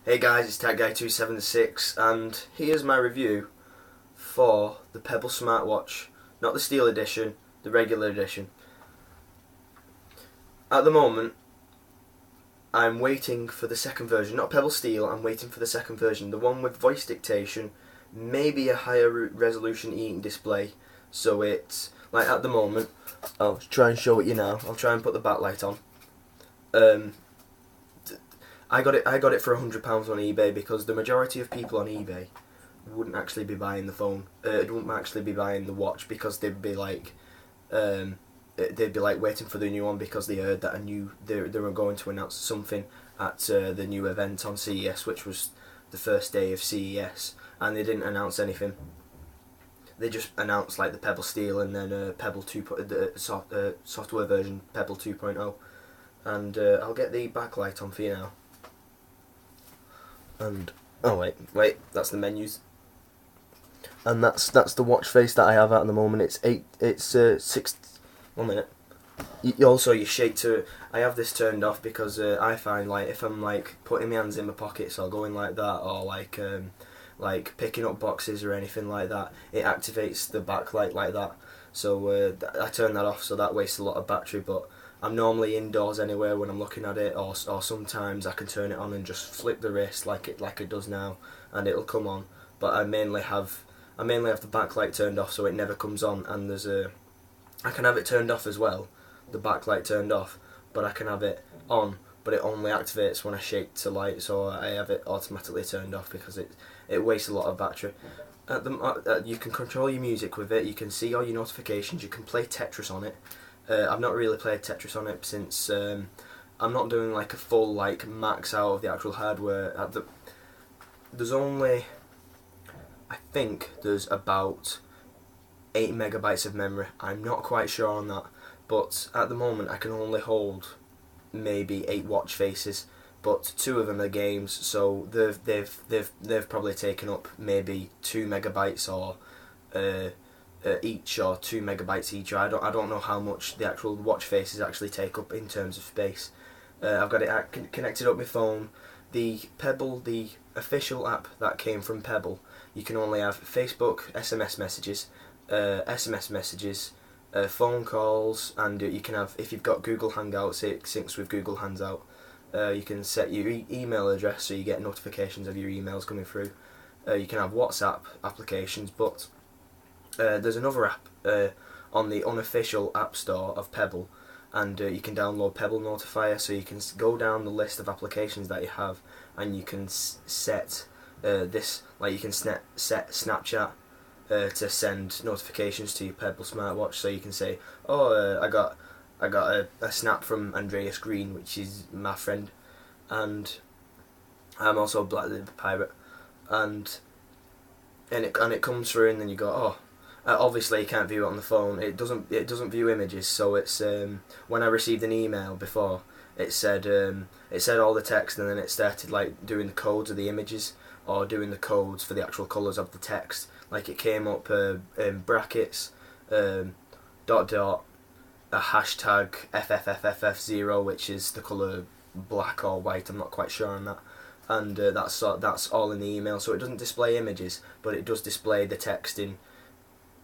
Hey guys, it's TechGuy276 and here's my review for the Pebble smartwatch. Not the Steel edition, the regular edition. At the moment, I'm waiting for the second version. Not Pebble Steel, I'm waiting for the second version. The one with voice dictation, maybe a higher resolution e-ink display. So it's, like at the moment, I'll try and show it you now. I'll try and put the backlight on. I got it for £100 on eBay because the majority of people on eBay wouldn't actually be buying the phone. Wouldn't actually be buying the watch because they'd be like waiting for the new one because they heard that they were going to announce something at the new event on CES, which was the first day of CES, and they didn't announce anything. They just announced like the Pebble Steel and then Pebble 2, the software version Pebble 2.0, and I'll get the backlight on for you now. And oh wait, that's the menus. And that's the watch face that I have at the moment. It's 6. 1 minute. Also, you shake to. I have this turned off because I find like if I'm like putting my hands in my pockets or going like that, or like picking up boxes or anything like that, it activates the backlight like that. So I turn that off, so that wastes a lot of battery. But I'm normally indoors anywhere when I'm looking at it, or sometimes I can turn it on and just flip the wrist like it does now, and it'll come on. But I mainly have the backlight turned off, so it never comes on. And I can have it turned off as well, the backlight turned off, but I can have it on, but it only activates when I shake to light, so I have it automatically turned off because it wastes a lot of battery. You can control your music with it, you can see all your notifications, you can play Tetris on it. I've not really played Tetris on it since I'm not doing like a full like max out of the actual hardware. There's only, I think there's about 8 megabytes of memory. I'm not quite sure on that, but at the moment I can only hold maybe 8 watch faces, but 2 of them are games, so they've probably taken up maybe 2 megabytes or each, or 2 megabytes each. Or I don't know how much the actual watch faces actually take up in terms of space. I've got it connected up my phone. The Pebble, the official app that came from Pebble, you can only have Facebook, SMS messages, phone calls, and you can have, if you've got Google Hangouts, it syncs with Google Hangout. You can set your email address so you get notifications of your emails coming through. You can have WhatsApp applications, but there's another app on the unofficial app store of Pebble, and you can download Pebble Notifier, so you can go down the list of applications that you have, and you can set this, like you can set Snapchat to send notifications to your Pebble smartwatch. So you can say, oh, I got a snap from Andreas Green, which is my friend, and I'm also Black the Pirate, and it comes through, and then you go, oh. Obviously, you can't view it on the phone. It doesn't view images. So it's when I received an email before, it said all the text, and then it started like doing the codes of the images, or doing the codes for the actual colours of the text. Like it came up in brackets, dot dot, a hashtag FFFFF0, which is the colour black or white. I'm not quite sure on that. And that's all in the email. So it doesn't display images, but it does display the text in.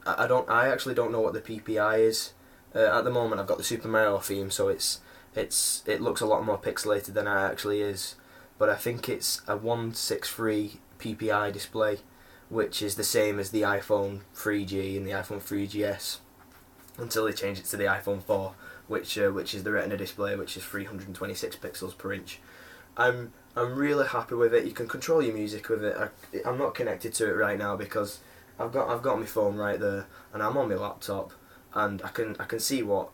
I actually don't know what the PPI is. At the moment, I've got the Super Mario theme, so it looks a lot more pixelated than it actually is. But I think it's a 163 PPI display, which is the same as the iPhone 3G and the iPhone 3GS, until they change it to the iPhone 4, which is the Retina display, which is 326 pixels per inch. I'm really happy with it. You can control your music with it. I'm not connected to it right now because I've got my phone right there, and I'm on my laptop, and I can see what,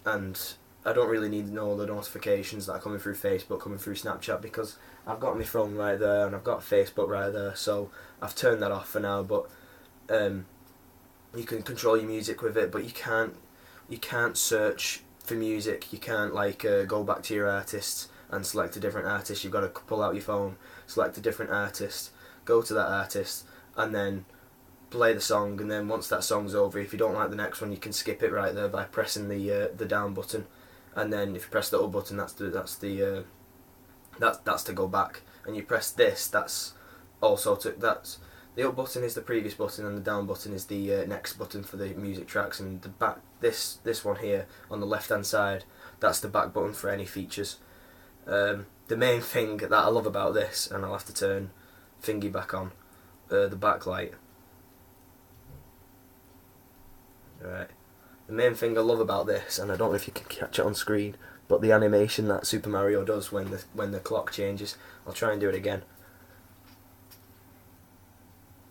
and I don't really need to know the notifications that are coming through Facebook, coming through Snapchat, because I've got my phone right there, and I've got Facebook right there, so I've turned that off for now. But you can control your music with it, but you can't search for music. You can't like go back to your artists and select a different artist. You've got to pull out your phone, select a different artist, go to that artist, and then play the song. And then once that song's over, if you don't like the next one, you can skip it right there by pressing the down button. And then if you press the up button, that's to go back. and you press this, that's also that's the up button is the previous button, and the down button is the next button for the music tracks, and the back this one here on the left hand side, that's the back button for any features. The main thing that I love about this, and I'll have to turn thingy back on, the backlight. Alright. The main thing I love about this, and I don't know if you can catch it on screen, but the animation that Super Mario does when the clock changes. I'll try and do it again.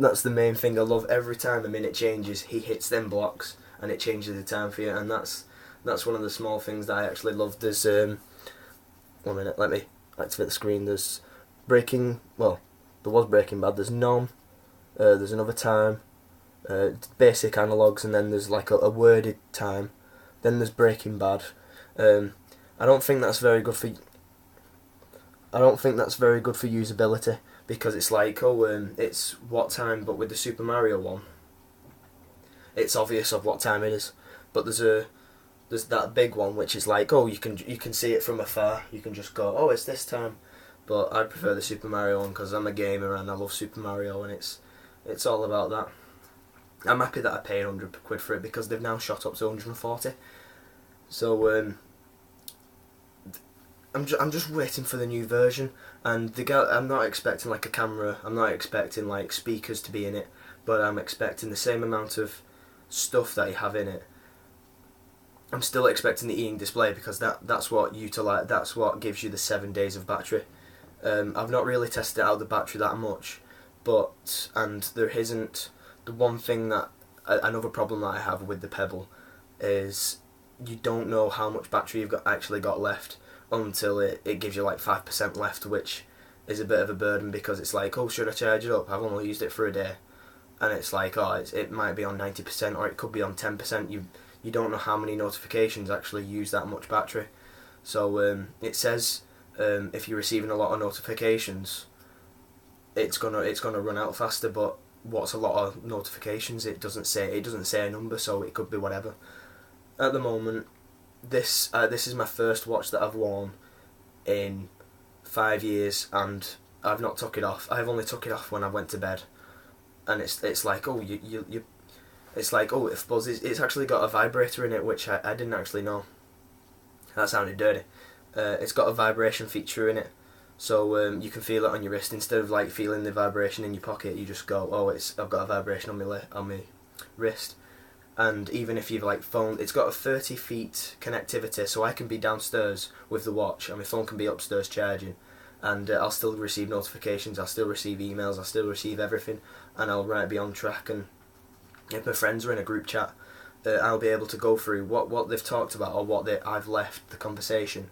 That's the main thing I love. Every time the minute changes, he hits them blocks and it changes the time for you, and that's one of the small things that I actually love. There's 1 minute, let me activate the screen. There's there was Breaking Bad, there's None, there's another time, basic analogues, and then there's like a worded time. Then there's Breaking Bad. I don't think that's very good for usability, because it's like, it's what time, but with the Super Mario one, it's obvious of what time it is. But there's that big one which is like, you can see it from afar. You can just go, it's this time. But I prefer the Super Mario one because I'm a gamer and I love Super Mario, and it's all about that. I'm happy that I paid £100 for it because they've now shot up to 140. So I'm just waiting for the new version, and I'm not expecting like a camera, I'm not expecting like speakers to be in it, but I'm expecting the same amount of stuff that you have in it. I'm still expecting the e-ink display because that's what gives you the 7 days of battery. I've not really tested out the battery that much, and there isn't the one thing that another problem that I have with the Pebble is you don't know how much battery you've actually got left until it gives you like 5% left, which is a bit of a burden because it's like, should I charge it up? I've only used it for a day, and it's like, it might be on 90% or it could be on 10%. You don't know how many notifications actually use that much battery. So it says if you're receiving a lot of notifications, it's gonna run out faster. But what's a lot of notifications? It doesn't say a number, so it could be whatever. At the moment, this is my first watch that I've worn in 5 years, and I've not took it off. I've only took it off when I went to bed, and it's like, it's like, if Buzz it's actually got a vibrator in it, which I didn't actually know. That sounded dirty. It's got a vibration feature in it, so you can feel it on your wrist instead of like feeling the vibration in your pocket. You just go, I've got a vibration on my wrist. And even if you've like phone, it's got a 30 feet connectivity, so I can be downstairs with the watch and my phone can be upstairs charging, and I'll still receive notifications, I'll still receive emails, I'll still receive everything, and I'll be on track. And if my friends are in a group chat, I'll be able to go through what they've talked about or I've left the conversation.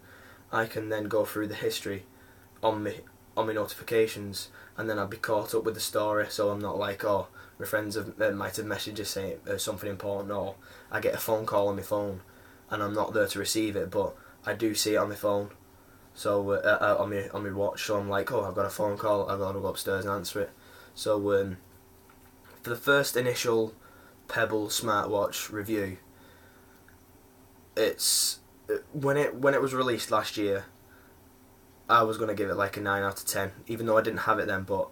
I can then go through the history on my notifications, and then I'll be caught up with the story, so I'm not like, my friends might have messaged us saying something important, or I get a phone call on my phone and I'm not there to receive it, but I do see it on my phone, so on my watch, so I'm like, I've got a phone call, I've got to go upstairs and answer it. So for the first initial Pebble smartwatch review, it's when it was released last year, I was going to give it like a 9 out of 10, even though I didn't have it then, but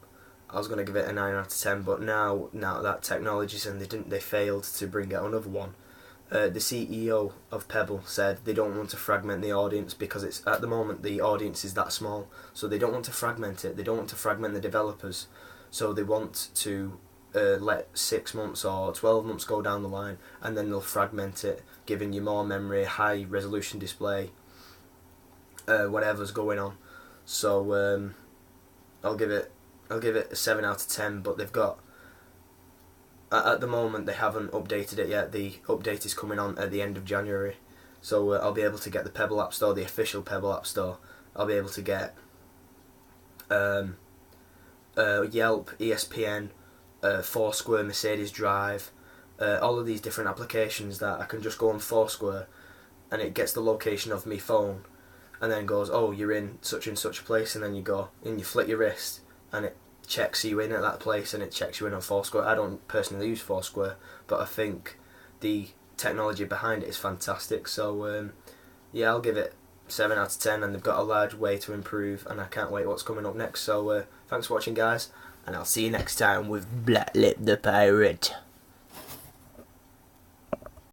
I was going to give it a 9 out of 10. But now that technology's in, they failed to bring out another one. The CEO of Pebble said they don't want to fragment the audience because it's at the moment the audience is that small, so they don't want to fragment it. They don't want to fragment the developers, so they want to let 6 months or 12 months go down the line, and then they'll fragment it, giving you more memory, high resolution display, whatever's going on. So I'll give it a 7 out of 10. But they've got at the moment they haven't updated it yet. The update is coming on at the end of January, so I'll be able to get the Pebble App Store, the official Pebble App Store. I'll be able to get Yelp, ESPN, Foursquare, Mercedes Drive, all of these different applications that I can just go on Foursquare, and it gets the location of my phone, and then goes, you're in such and such a place, and then you go and you flick your wrist and it checks you in at that place, and it checks you in on Foursquare. I don't personally use Foursquare, but I think the technology behind it is fantastic. So I'll give it 7 out of 10, and they've got a large way to improve, and I can't wait what's coming up next. So thanks for watching, guys, and I'll see you next time with Black Lip the Pirate.